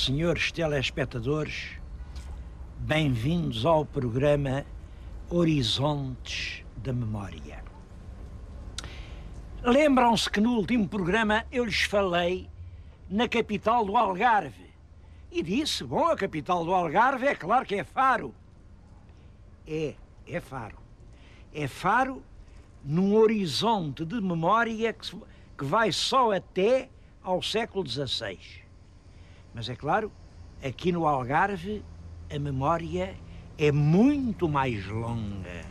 senhores telespectadores, bem-vindos ao programa Horizontes da Memória. Lembram-se que no último programa eu lhes falei na capital do Algarve e disse, bom, a capital do Algarve é claro que é Faro. É Faro. É Faro num horizonte de memória que vai só até ao século XVI. Mas é claro, aqui no Algarve a memória é muito mais longa.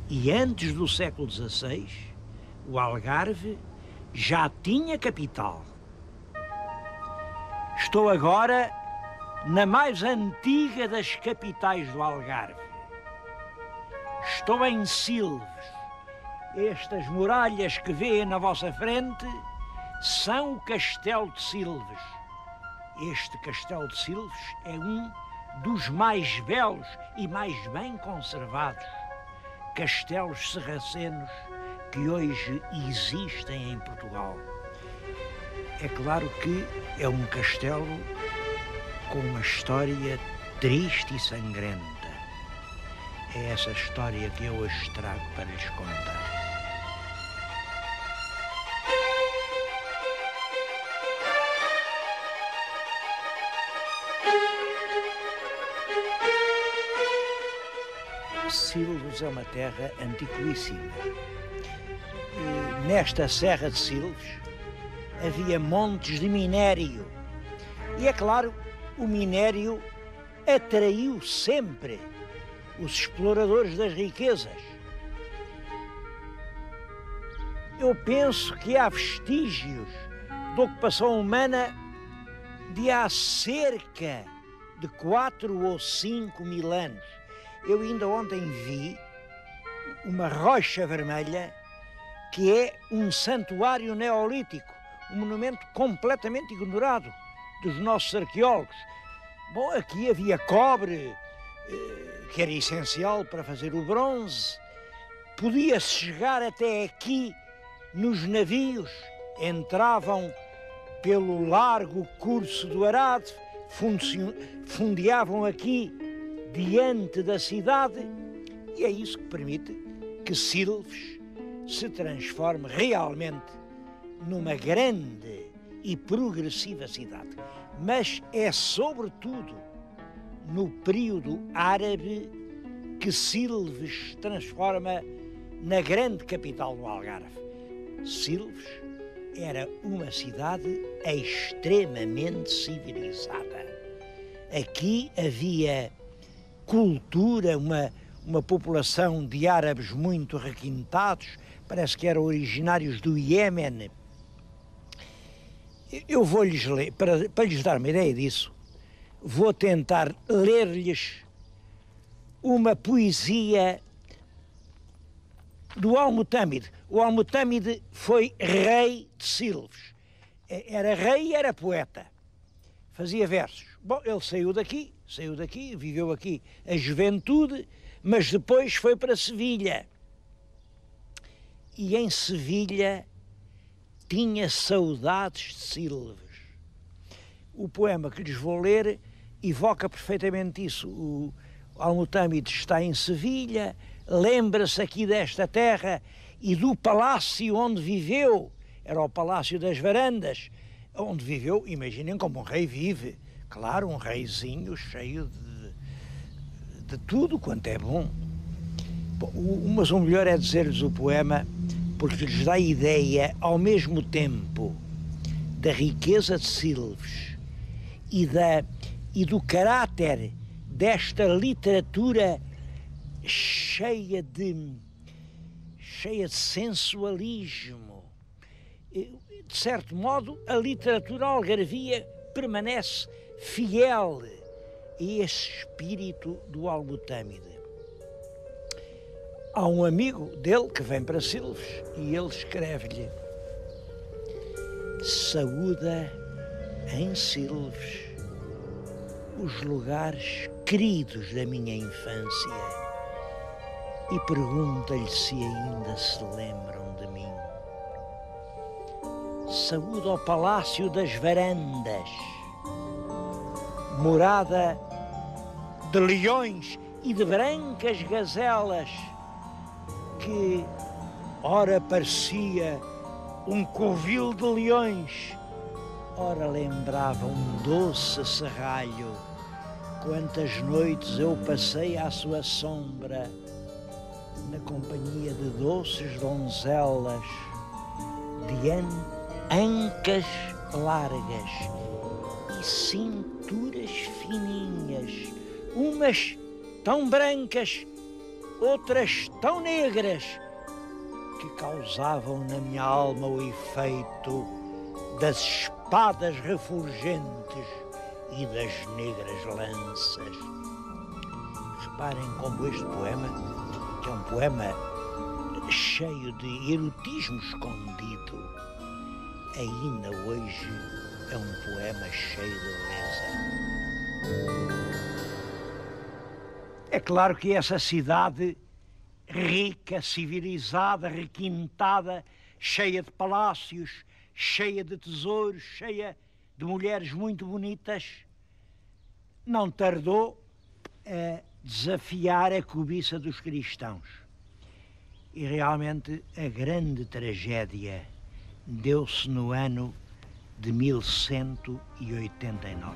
E antes do século XVI, o Algarve já tinha capital. Estou agora na mais antiga das capitais do Algarve. Estou em Silves. Estas muralhas que vêem na vossa frente são o Castelo de Silves. Este Castelo de Silves é um dos mais belos e mais bem conservados castelos sarracenos que hoje existem em Portugal. É claro que é um castelo com uma história triste e sangrenta. É essa história que eu hoje trago para lhes contar. Silves é uma terra antiquíssima. E nesta Serra de Silves havia montes de minério. E é claro, o minério atraiu sempre os exploradores das riquezas. Eu penso que há vestígios de ocupação humana de há cerca de 4 ou 5 mil anos. Eu ainda ontem vi uma rocha vermelha que é um santuário neolítico, um monumento completamente ignorado dos nossos arqueólogos. Bom, aqui havia cobre, que era essencial para fazer o bronze. Podia-se chegar até aqui nos navios, entravam pelo largo curso do Arado, fundeavam aqui diante da cidade, e é isso que permite que Silves se transforme realmente numa grande e progressiva cidade. Mas é sobretudo no período árabe que Silves se transforma na grande capital do Algarve. Silves era uma cidade extremamente civilizada. Aqui havia cultura, uma população de árabes muito requintados, parece que eram originários do Iémen. Eu vou-lhes ler, para lhes dar uma ideia disso, vou tentar ler-lhes uma poesia do Al-Mutâmide. O Al-Mutâmide foi rei de Silves. Era rei e era poeta. Fazia versos. Bom, ele saiu daqui, viveu aqui a juventude, mas depois foi para Sevilha. E em Sevilha tinha saudades de Silves. O poema que lhes vou ler evoca perfeitamente isso. O Al-Mutâmide está em Sevilha, lembra-se aqui desta terra e do palácio onde viveu. Era o Palácio das Varandas, onde viveu, imaginem como um rei vive. Claro, um reizinho cheio de tudo quanto é bom. Mas o melhor é dizer-lhes o poema, porque lhes dá ideia, ao mesmo tempo, da riqueza de Silves e do caráter desta literatura cheia de sensualismo. De certo modo, a literatura algarvia permanece fiel a esse espírito do Al-Mutâmide. Há um amigo dele que vem para Silves e ele escreve-lhe: saúda em Silves os lugares queridos da minha infância e pergunta-lhe se ainda se lembram de mim. Saúda ao Palácio das Varandas, morada de leões e de brancas gazelas, que ora parecia um covil de leões, ora lembrava um doce serralho. Quantas noites eu passei à sua sombra, na companhia de doces donzelas, de ancas largas e cinturas fininhas, umas tão brancas, outras tão negras, que causavam na minha alma o efeito das espadas refulgentes e das negras lanças. Reparem como este poema, que é um poema cheio de erotismo escondido, ainda hoje é um poema cheio de beleza. É claro que essa cidade rica, civilizada, requintada, cheia de palácios, cheia de tesouros, cheia de mulheres muito bonitas, não tardou a desafiar a cobiça dos cristãos. E realmente a grande tragédia deu-se no ano de 1189.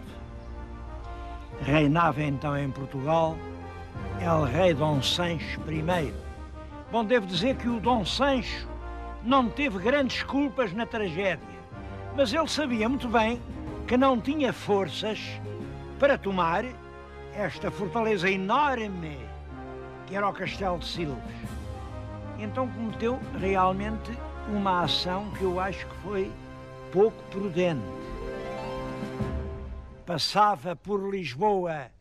Reinava então em Portugal El Rei Dom Sancho I. Bom, devo dizer que o Dom Sancho não teve grandes culpas na tragédia, mas ele sabia muito bem que não tinha forças para tomar esta fortaleza enorme que era o Castelo de Silves. Então cometeu realmente uma ação que eu acho que foi pouco prudente. Passava por Lisboa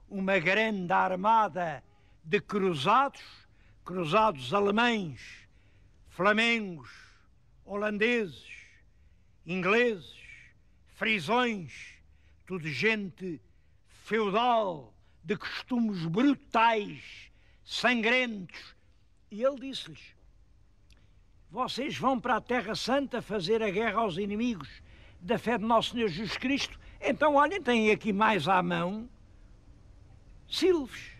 uma grande armada de cruzados alemães, flamengos, holandeses, ingleses, frisões, tudo gente feudal, de costumes brutais, sangrentos. E ele disse-lhes: vocês vão para a Terra Santa fazer a guerra aos inimigos da fé de Nosso Senhor Jesus Cristo? Então, olhem, têm aqui mais à mão Silves.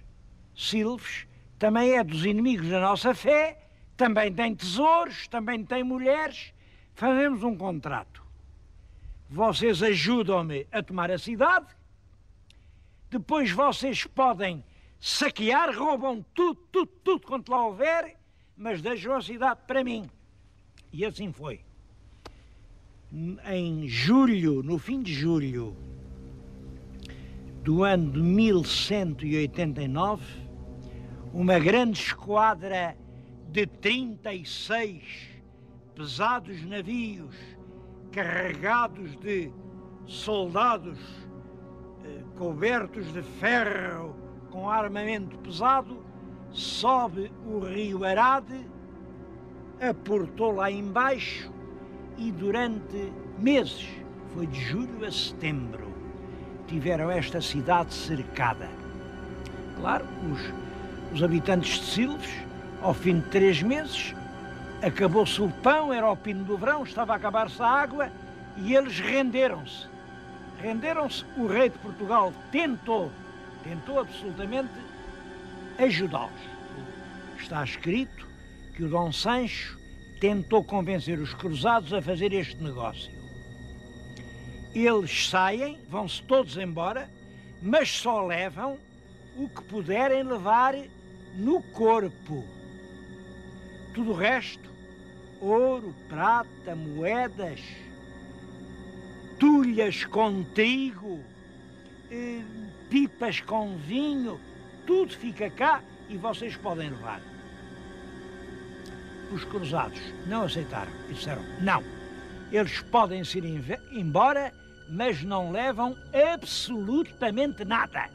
Silves também é dos inimigos da nossa fé, também tem tesouros, também tem mulheres. Fazemos um contrato. Vocês ajudam-me a tomar a cidade, depois vocês podem saquear, roubam tudo quanto lá houver, mas deixam a cidade para mim. E assim foi. Em julho, no fim de julho do ano de 1189, uma grande esquadra de 36 pesados navios carregados de soldados cobertos de ferro com armamento pesado sobe o rio Arade, aportou lá embaixo e durante meses, foi de julho a setembro, tiveram esta cidade cercada. Claro, os habitantes de Silves, ao fim de 3 meses, acabou-se o pão, era o pino do verão, estava a acabar-se a água e eles renderam-se. Renderam-se, o rei de Portugal tentou absolutamente ajudá-los. Está escrito que o Dom Sancho tentou convencer os cruzados a fazer este negócio. Eles saem, vão-se todos embora, mas só levam o que puderem levar no corpo. Tudo o resto, ouro, prata, moedas, tulhas com trigo, pipas com vinho, tudo fica cá e vocês podem levar. Os cruzados não aceitaram e disseram: não, eles podem se ir embora, mas não levam absolutamente nada.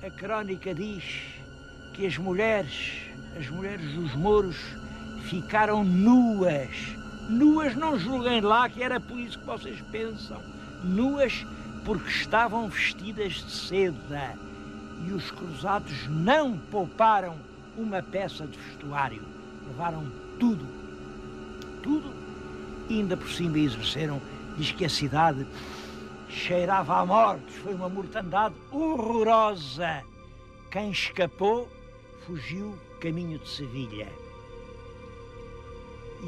A crónica diz que as mulheres dos mouros ficaram nuas. Nuas, não julguem lá que era por isso que vocês pensam. Nuas porque estavam vestidas de seda. E os cruzados não pouparam uma peça de vestuário. Levaram tudo. Tudo. E ainda por cima exerceram, diz que a cidade cheirava a morte, foi uma mortandade horrorosa. Quem escapou fugiu caminho de Sevilha.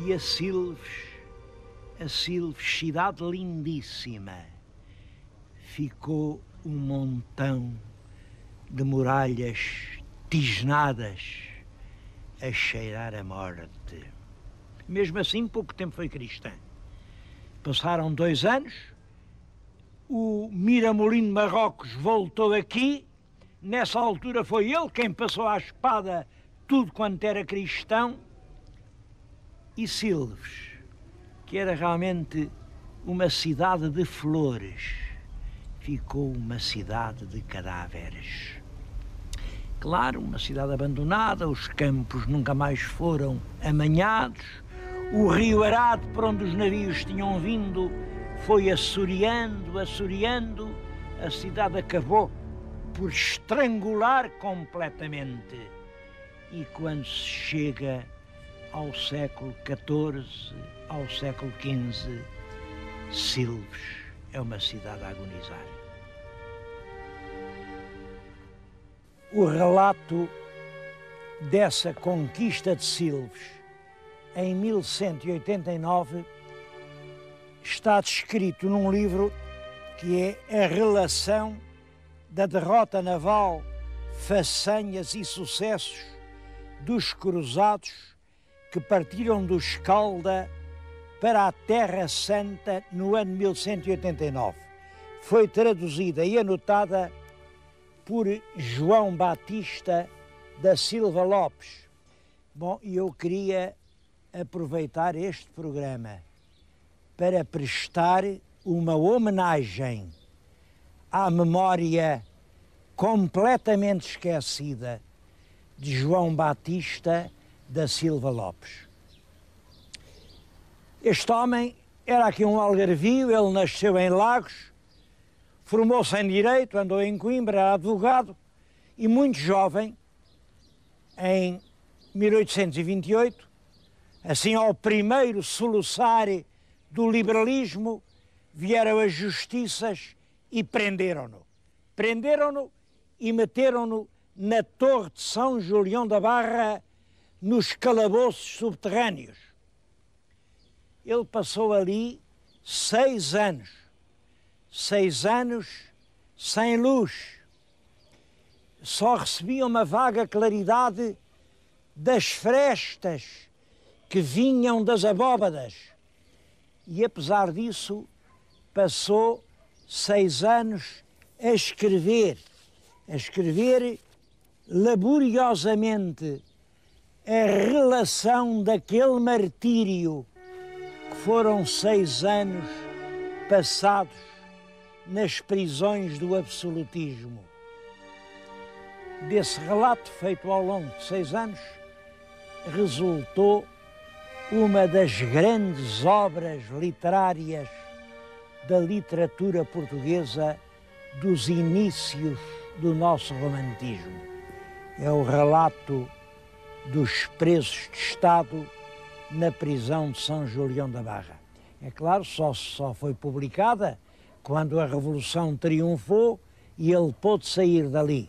E a Silves, cidade lindíssima, ficou um montão de muralhas tisnadas a cheirar a morte. Mesmo assim, pouco tempo foi cristã. Passaram 2 anos, o Miramolino de Marrocos voltou aqui. Nessa altura foi ele quem passou à espada tudo quanto era cristão. E Silves, que era realmente uma cidade de flores, ficou uma cidade de cadáveres. Claro, uma cidade abandonada, os campos nunca mais foram amanhados, o rio Arado, por onde os navios tinham vindo, foi assoreando, a cidade acabou por estrangular completamente. E quando se chega ao século XIV, ao século XV, Silves é uma cidade a agonizar. O relato dessa conquista de Silves em 1189 está descrito num livro que é a relação da derrota naval, façanhas e sucessos dos cruzados que partiram do Escalda para a Terra Santa no ano 1189. Foi traduzida e anotada por João Batista da Silva Lopes. Bom, eu queria aproveitar este programa para prestar uma homenagem à memória completamente esquecida de João Batista da Silva Lopes. Este homem era aqui um algarvio, ele nasceu em Lagos, formou-se em Direito, andou em Coimbra, era advogado e muito jovem, em 1828, assim ao primeiro soluçar do liberalismo, vieram as justiças e prenderam-no. Prenderam-no e meteram-no na Torre de São Julião da Barra, nos calabouços subterrâneos. Ele passou ali 6 anos. 6 anos sem luz. Só recebia uma vaga claridade das frestas que vinham das abóbadas. E apesar disso, passou 6 anos a escrever laboriosamente a relação daquele martírio que foram 6 anos passados nas prisões do absolutismo. Desse relato feito ao longo de 6 anos, resultou uma das grandes obras literárias da literatura portuguesa dos inícios do nosso romantismo. É o relato dos presos de Estado na prisão de São Julião da Barra. É claro, só foi publicada quando a Revolução triunfou e ele pôde sair dali.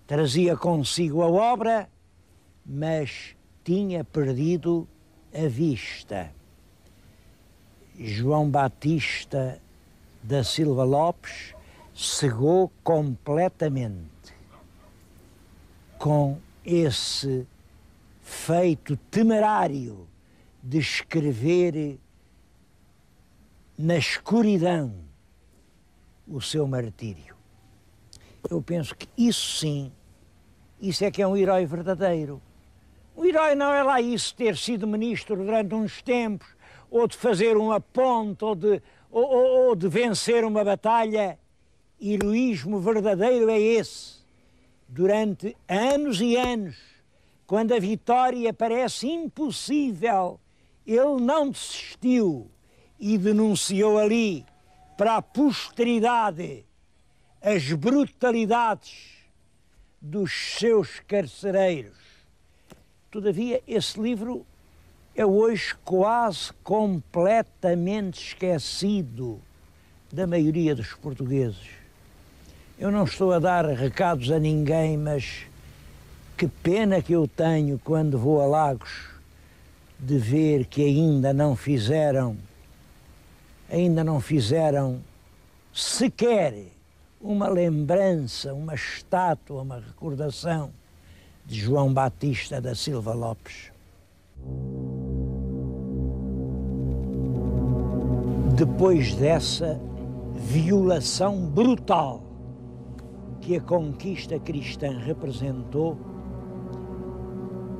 Trazia consigo a obra, mas tinha perdido a vista. João Batista da Silva Lopes cegou completamente com esse feito temerário de escrever na escuridão o seu martírio. Eu penso que isso sim, isso é que é um herói verdadeiro. O herói não é lá isso, ter sido ministro durante uns tempos, ou de fazer uma ponte, ou de vencer uma batalha. Heroísmo verdadeiro é esse. Durante anos e anos, quando a vitória parece impossível, ele não desistiu e denunciou ali para a posteridade as brutalidades dos seus carcereiros. Todavia, esse livro é hoje quase completamente esquecido da maioria dos portugueses. Eu não estou a dar recados a ninguém, mas que pena que eu tenho quando vou a Lagos de ver que ainda não fizeram sequer uma lembrança, uma estátua, uma recordação de João Batista da Silva Lopes. Depois dessa violação brutal que a conquista cristã representou,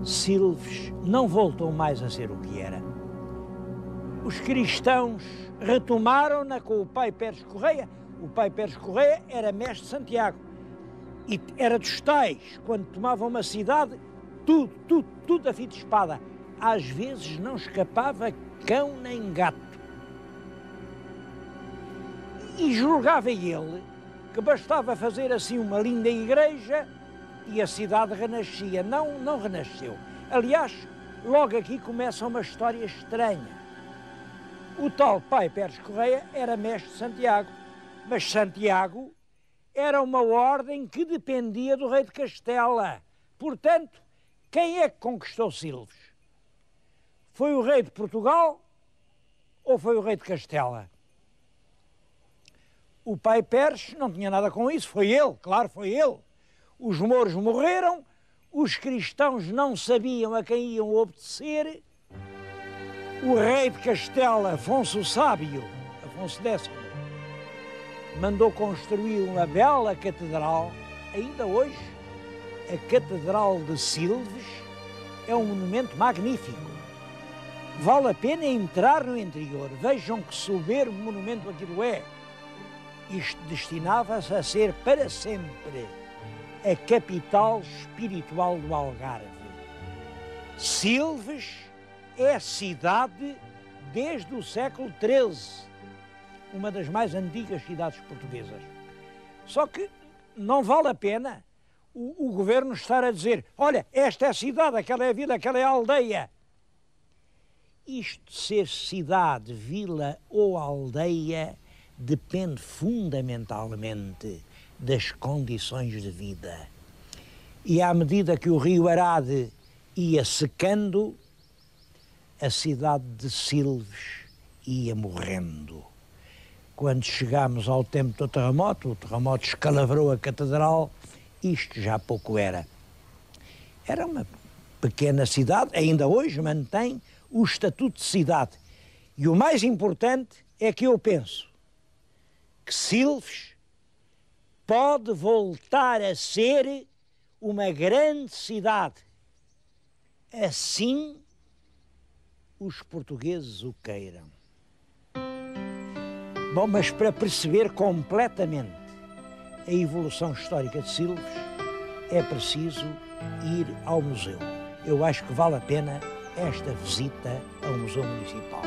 Silves não voltou mais a ser o que era. Os cristãos retomaram-na com o pai Pérez Correia. O pai Pérez Correia era mestre de Santiago e era dos tais, quando tomavam uma cidade, tudo a fio de espada. Às vezes não escapava cão nem gato. E julgava ele que bastava fazer assim uma linda igreja e a cidade renascia. Não renasceu. Aliás, logo aqui começa uma história estranha. O tal pai Pérez Correia era mestre de Santiago, mas Santiago era uma ordem que dependia do rei de Castela. Portanto, quem é que conquistou Silves? Foi o rei de Portugal ou foi o rei de Castela? O pai Pérez não tinha nada com isso, foi ele, claro, foi ele. Os mouros morreram, os cristãos não sabiam a quem iam obedecer. O rei de Castela, Afonso o Sábio, Afonso X, mandou construir uma bela catedral. Ainda hoje, a Catedral de Silves é um monumento magnífico. Vale a pena entrar no interior. Vejam que soberbo monumento aquilo é. Isto destinava-se a ser para sempre a capital espiritual do Algarve. Silves é cidade desde o século XIII, uma das mais antigas cidades portuguesas. Só que não vale a pena o governo estar a dizer: olha, esta é a cidade, aquela é a vila, aquela é a aldeia. Isto de ser cidade, vila ou aldeia depende fundamentalmente das condições de vida. E à medida que o rio Arade ia secando, a cidade de Silves ia morrendo. Quando chegámos ao tempo do terremoto, o terremoto escalavrou a catedral, isto já pouco era. Era uma pequena cidade, ainda hoje mantém o estatuto de cidade. E o mais importante é que eu penso que Silves pode voltar a ser uma grande cidade. Assim os portugueses o queiram. Bom, mas para perceber completamente a evolução histórica de Silves, é preciso ir ao museu. Eu acho que vale a pena esta visita ao Museu Municipal.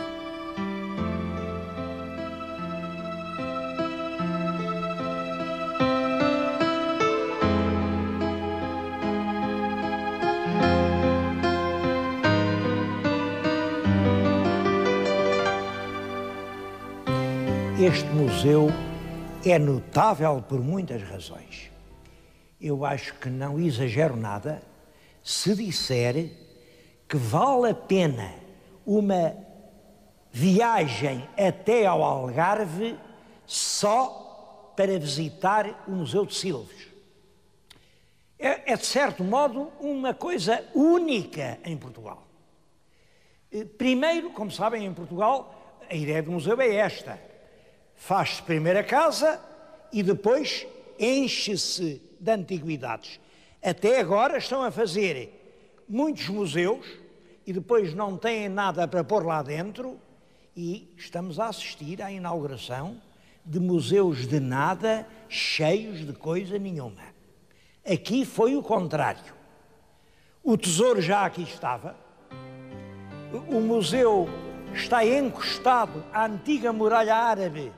Este museu é notável por muitas razões. Eu acho que não exagero nada se disser que vale a pena uma viagem até ao Algarve só para visitar o Museu de Silves. É, de certo modo, uma coisa única em Portugal. Primeiro, como sabem, em Portugal, a ideia do museu é esta. Faz-se primeiro a casa e depois enche-se de antiguidades. Até agora estão a fazer muitos museus e depois não têm nada para pôr lá dentro e estamos a assistir à inauguração de museus de nada, cheios de coisa nenhuma. Aqui foi o contrário. O tesouro já aqui estava, o museu está encostado à antiga muralha árabe,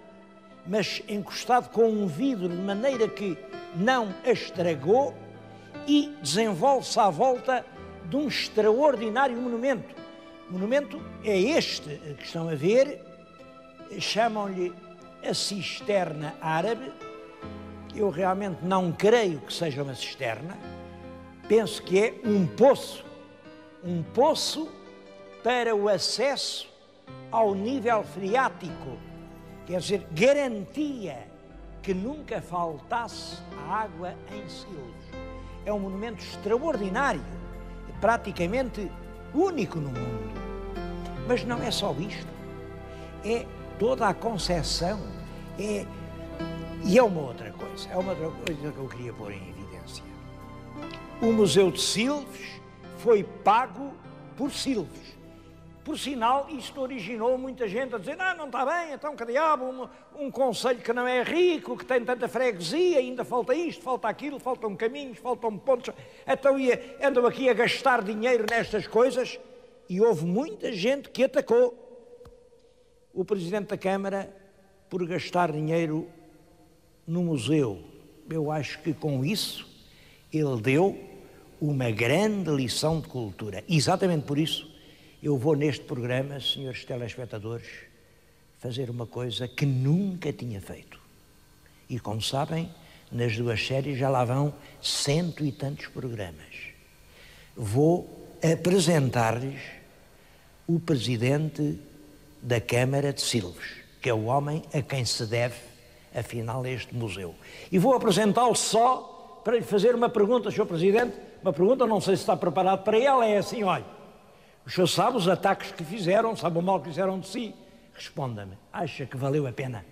mas encostado com um vidro de maneira que não a estragou e desenvolve-se à volta de um extraordinário monumento. O monumento é este que estão a ver, chamam-lhe a cisterna árabe. Eu realmente não creio que seja uma cisterna, penso que é um poço para o acesso ao nível freático, quer dizer, garantia que nunca faltasse a água em Silves. É um monumento extraordinário, praticamente único no mundo. Mas não é só isto, é toda a concepção, e é uma outra coisa que eu queria pôr em evidência. O Museu de Silves foi pago por Silves. Por sinal, isto originou muita gente a dizer: não está bem, então que diabo, um concelho que não é rico, que tem tanta freguesia, ainda falta isto, falta aquilo, faltam caminhos, faltam pontos, então andam aqui a gastar dinheiro nestas coisas. E houve muita gente que atacou o Presidente da Câmara por gastar dinheiro no museu. Eu acho que com isso ele deu uma grande lição de cultura. Exatamente por isso eu vou neste programa, senhores telespectadores, fazer uma coisa que nunca tinha feito. E como sabem, nas duas séries já lá vão 100 e tantos programas. Vou apresentar-lhes o Presidente da Câmara de Silves, que é o homem a quem se deve, afinal, este museu. E vou apresentá-lo só para lhe fazer uma pergunta, Sr. Presidente, uma pergunta, não sei se está preparado para ela, é assim: olha, o senhor sabe os ataques que fizeram, sabe o mal que fizeram de si? Responda-me, acha que valeu a pena?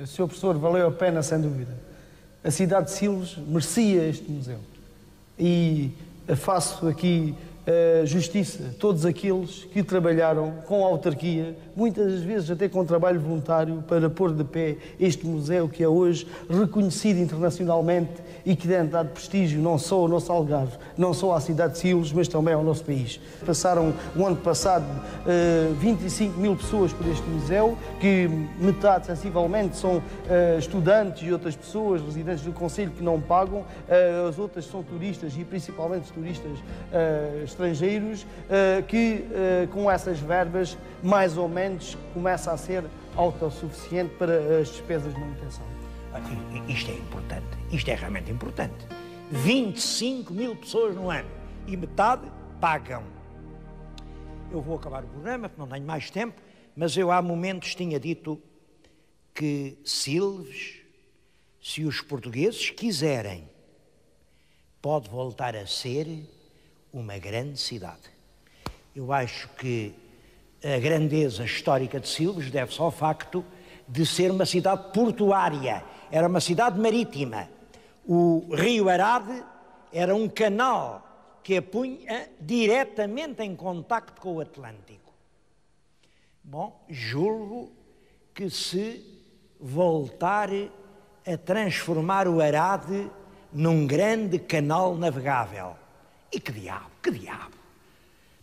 Sr. Professor, valeu a pena, sem dúvida. A cidade de Silves merecia este museu. E faço aqui justiça a todos aqueles que trabalharam com a autarquia, muitas vezes até com trabalho voluntário, para pôr de pé este museu que é hoje reconhecido internacionalmente e que tem dado prestígio não só ao nosso Algarve, não só à cidade de Silves, mas também ao nosso país. Passaram o ano passado 25 mil pessoas por este museu, que metade sensivelmente são estudantes e outras pessoas, residentes do concelho, que não pagam, as outras são turistas e principalmente turistas estrangeiros, que com essas verbas mais ou menos começa a ser autossuficiente para as despesas de manutenção. Isto é importante, isto é realmente importante. 25 mil pessoas no ano e metade pagam. Eu vou acabar o programa porque não tenho mais tempo, mas eu há momentos tinha dito que Silves, se os portugueses quiserem, pode voltar a ser uma grande cidade. Eu acho que a grandeza histórica de Silves deve-se ao facto de ser uma cidade portuária, era uma cidade marítima. O rio Arade era um canal que a punha diretamente em contacto com o Atlântico. Bom, julgo que se voltar a transformar o Arade num grande canal navegável. E que diabo, que diabo!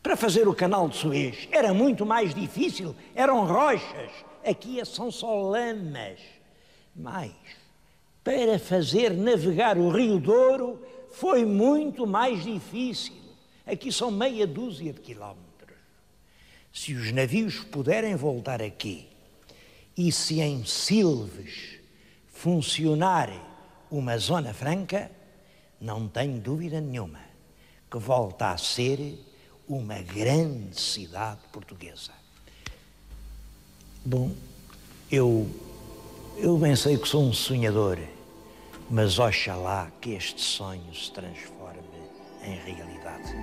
Para fazer o canal de Suez era muito mais difícil, eram rochas, aqui são só lamas. Mas para fazer navegar o Rio Douro foi muito mais difícil. Aqui são meia dúzia de quilómetros. Se os navios puderem voltar aqui e se em Silves funcionar uma zona franca, não tenho dúvida nenhuma que volta a ser uma grande cidade portuguesa. Bom, eu bem sei que sou um sonhador, mas oxalá que este sonho se transforme em realidade.